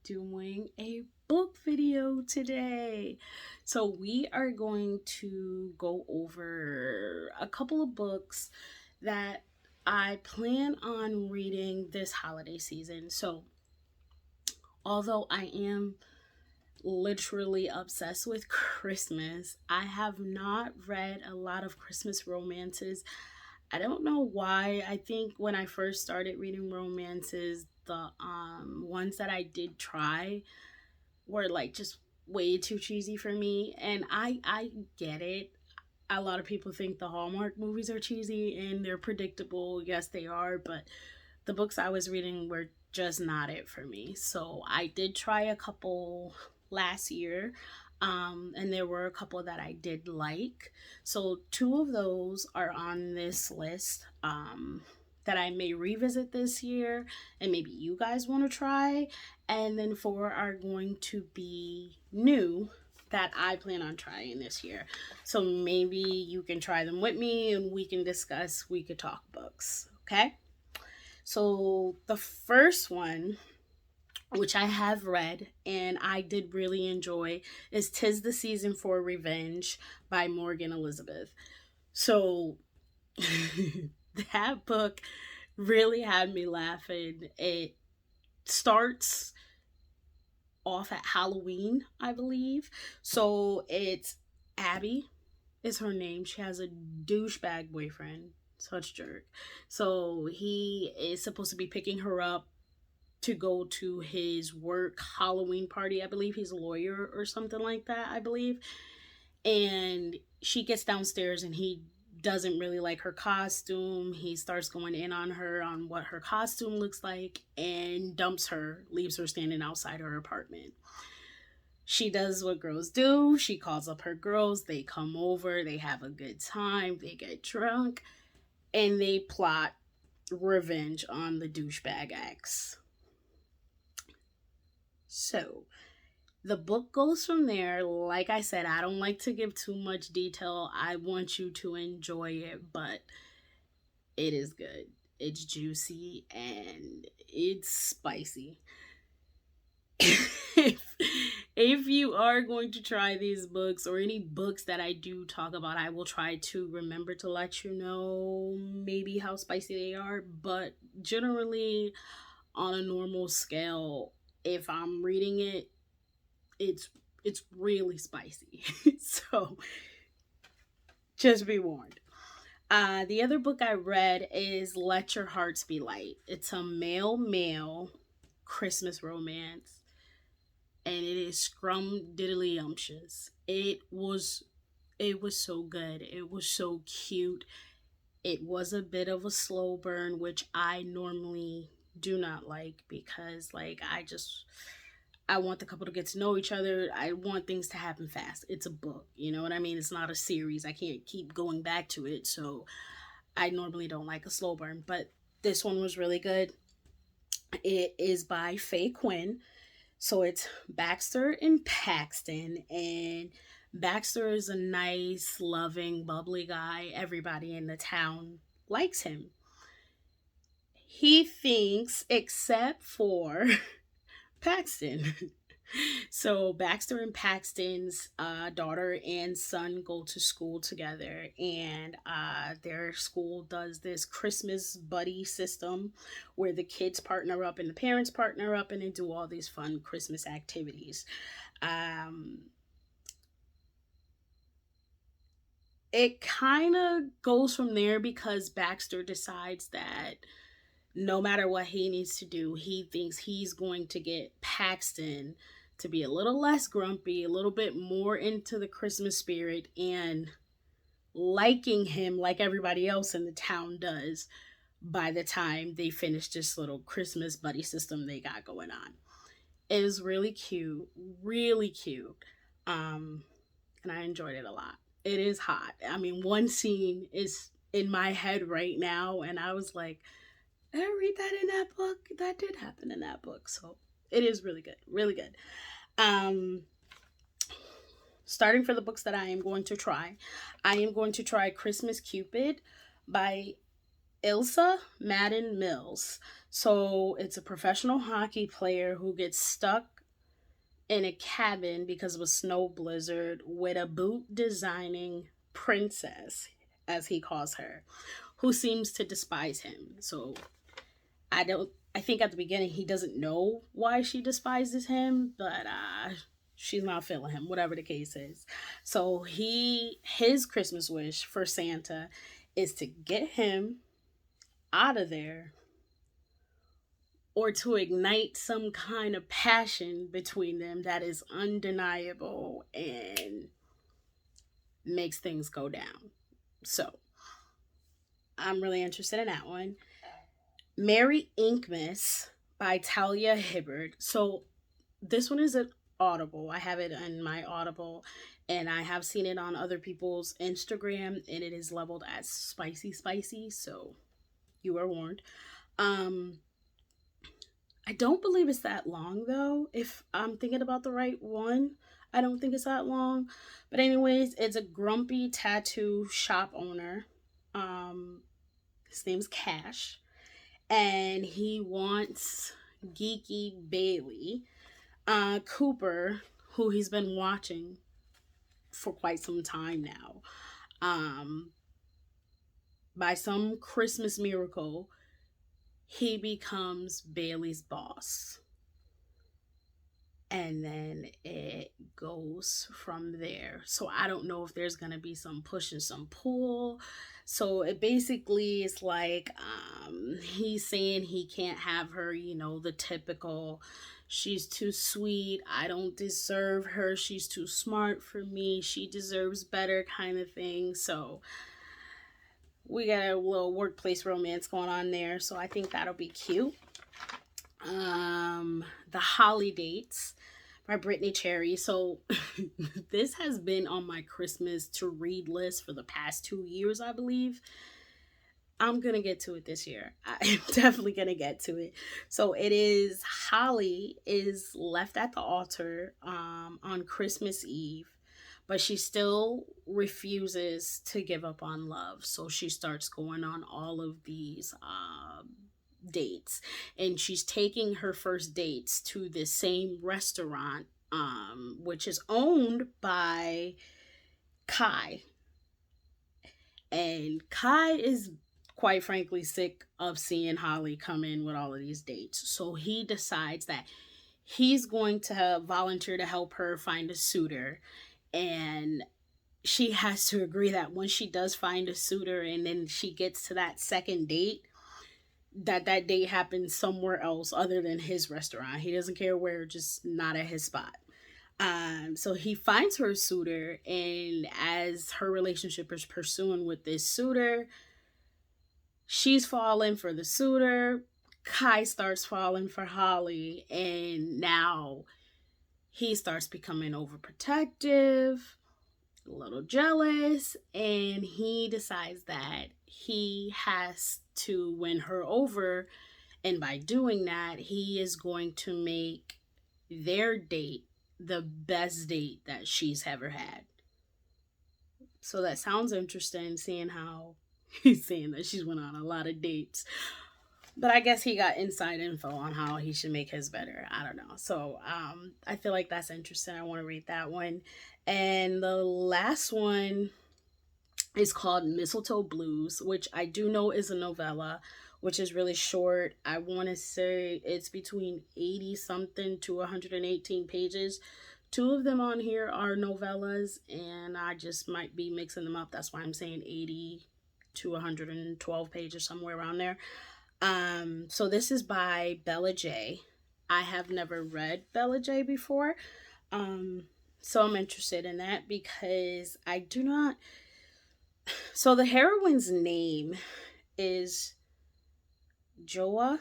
doing a book video today. So we are going to go over a couple of books that I plan on reading this holiday season. So although I am literally obsessed with Christmas, I have not read a lot of Christmas romances. I don't know why. I think when I first started reading romances, the ones that I did try were like just way too cheesy for me, and I get it. A lot of people think the Hallmark movies are cheesy and they're predictable. Yes, they are, but the books I was reading were just not it for me. So I did try a couple last year, and there were a couple that I did like. So two of those are on this list, that I may revisit this year and maybe you guys want to try. And then four are going to be new that I plan on trying this year. So maybe you can try them with me and we can discuss, we could talk books, okay? So the first one, which I have read and I did really enjoy, is "'Tis the Season for Revenge" by Morgan Elizabeth. So that book really had me laughing. It starts off at Halloween, I believe. So it's Abby is her name. She has a douchebag boyfriend. Such jerk. So he is supposed to be picking her up to go to his work Halloween party. I believe he's a lawyer or something like that, I believe. And she gets downstairs and he doesn't really like her costume. He starts going in on her on what her costume looks like and dumps her, leaves her standing outside her apartment. She does what girls do. She calls up her girls. They come over. They have a good time. They get drunk. And they plot revenge on the douchebag ex. So the book goes from there. Like I said, I don't like to give too much detail. I want you to enjoy it, but it is good. It's juicy and it's spicy. if you are going to try these books or any books that I do talk about, I will try to remember to let you know maybe how spicy they are. But generally, on a normal scale, if I'm reading it, it's really spicy. So just be warned. The other book I read is "Let Your Hearts Be Light." It's a male Christmas romance, and it is scrumdiddlyumptious. It was so good. It was so cute. It was a bit of a slow burn, which I normally do not like because I want the couple to get to know each other. I want things to happen fast. It's a book, you know what I mean? It's not a series. I can't keep going back to it, so I normally don't like a slow burn, but this one was really good. It is by Quinn. So it's Baxter and Paxton, and Baxter is a nice, loving, bubbly guy. Everybody in the town likes him. He thinks, except for Paxton. So Baxter and Paxton's daughter and son go to school together, and their school does this Christmas buddy system where the kids partner up and the parents partner up, and they do all these fun Christmas activities. Um, it kind of goes from there because Baxter decides that no matter what he needs to do, he thinks he's going to get Paxton to be a little less grumpy, a little bit more into the Christmas spirit, and liking him like everybody else in the town does by the time they finish this little Christmas buddy system they got going on. It was really cute, really cute. Um, and I enjoyed it a lot. It is hot. I mean, one scene is in my head right now, and I was like, did I read that in that book? That did happen in that book. So it is really good. Really good. Um, Starting for the books that I am going to try. I am going to try Christmas Cupid by Ilsa Madden-Mills. So it's a professional hockey player who gets stuck in a cabin because of a snow blizzard with a boot designing princess, as he calls her, who seems to despise him. So I think at the beginning he doesn't know why she despises him, but she's not feeling him, whatever the case is. So his Christmas wish for Santa is to get him out of there or to ignite some kind of passion between them that is undeniable and makes things go down. So I'm really interested in that one. Mary Inkmas by Talia Hibbert. So this one is an Audible. I have it in my Audible and I have seen it on other people's Instagram and it is leveled as spicy. So you are warned. I don't believe it's that long though. If I'm thinking about the right one, I don't think it's that long. But anyways, it's a grumpy tattoo shop owner. His name's Cash, and he wants geeky Bailey, Cooper, who he's been watching for quite some time now. By some Christmas miracle, he becomes Bailey's boss. And then it goes from there. So I don't know if there's going to be some push and some pull. So it basically is like he's saying he can't have her, the typical, she's too sweet, I don't deserve her, she's too smart for me, she deserves better kind of thing. So we got a little workplace romance going on there. So I think that'll be cute. The Holly Dates by Brittany Cherry. So this has been on my Christmas to read list for the past 2 years, I believe. I'm gonna get to it this year. I'm definitely gonna get to it. So it is, Holly is left at the altar on Christmas Eve, but she still refuses to give up on love. So she starts going on all of these dates, and she's taking her first dates to the same restaurant, which is owned by Kai. And Kai is quite frankly sick of seeing Holly come in with all of these dates. So he decides that he's going to volunteer to help her find a suitor. And she has to agree that once she does find a suitor and then she gets to that second date, that date happens somewhere else other than his restaurant. He doesn't care where, just not at his spot. So he finds her a suitor, and as her relationship is pursuing with this suitor, she's falling for the suitor. Kai starts falling for Holly, and now he starts becoming overprotective, a little jealous, and he decides that he has to win her over. And by doing that, he is going to make their date the best date that she's ever had. So that sounds interesting, seeing how he's saying that she's went on a lot of dates. But I guess he got inside info on how he should make his better. I don't know. So I feel like that's interesting. I want to read that one. And the last one is called Mistletoe Blues, which I do know is a novella, which is really short. I want to say it's between 80 something to 118 pages. 2 of them on here are novellas, and I just might be mixing them up. That's why I'm saying 80 to 112 pages, somewhere around there. So this is by Bella J. I have never read Bella J before. So I'm interested in that because I do not. So the heroine's name is Jawa.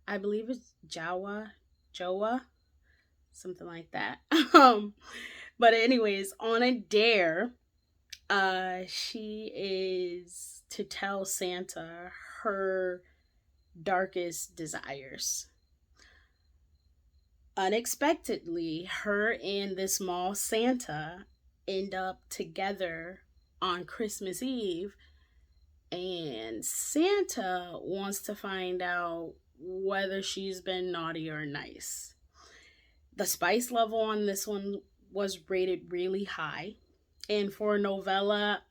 I believe it's Joa, something like that. But anyways, on a dare, she is to tell Santa her darkest desires. Unexpectedly, her and this small Santa end up together on Christmas Eve, and Santa wants to find out whether she's been naughty or nice. The spice level on this one was rated really high. And for a novella,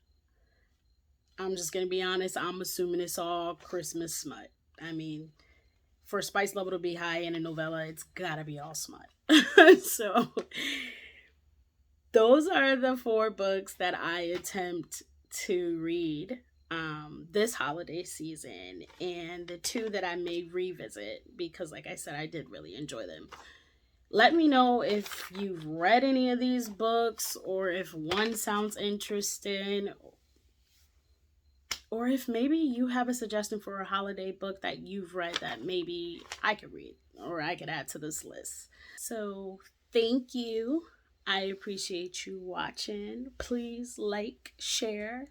I'm just going to be honest, I'm assuming it's all Christmas smut. I mean, for spice level to be high in a novella, it's got to be all smut. So, those are the 4 books that I attempt to read this holiday season, and the 2 that I may revisit because, like I said, I did really enjoy them. Let me know if you've read any of these books, or if one sounds interesting, or if maybe you have a suggestion for a holiday book that you've read that maybe I could read or I could add to this list. So, thank you. I appreciate you watching. Please like, share,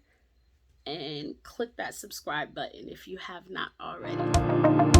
and click that subscribe button if you have not already.